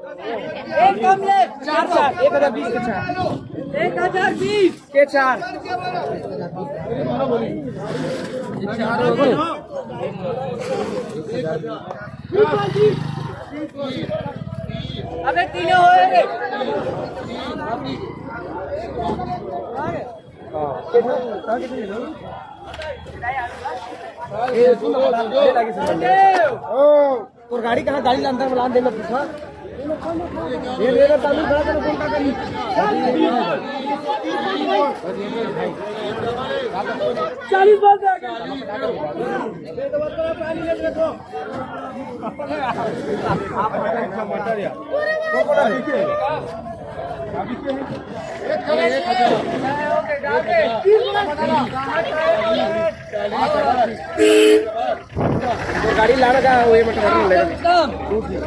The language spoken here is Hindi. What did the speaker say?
एक कम ले 4 1020 के 4 1020 के 4 अबे तीनों होए रे और गाड़ी कहाँ गाड़ी अंदर में देना पूछा ये ले तालू खड़ा कर फोन का करी 40 बात गाड़ी लाना का वो ये मतलब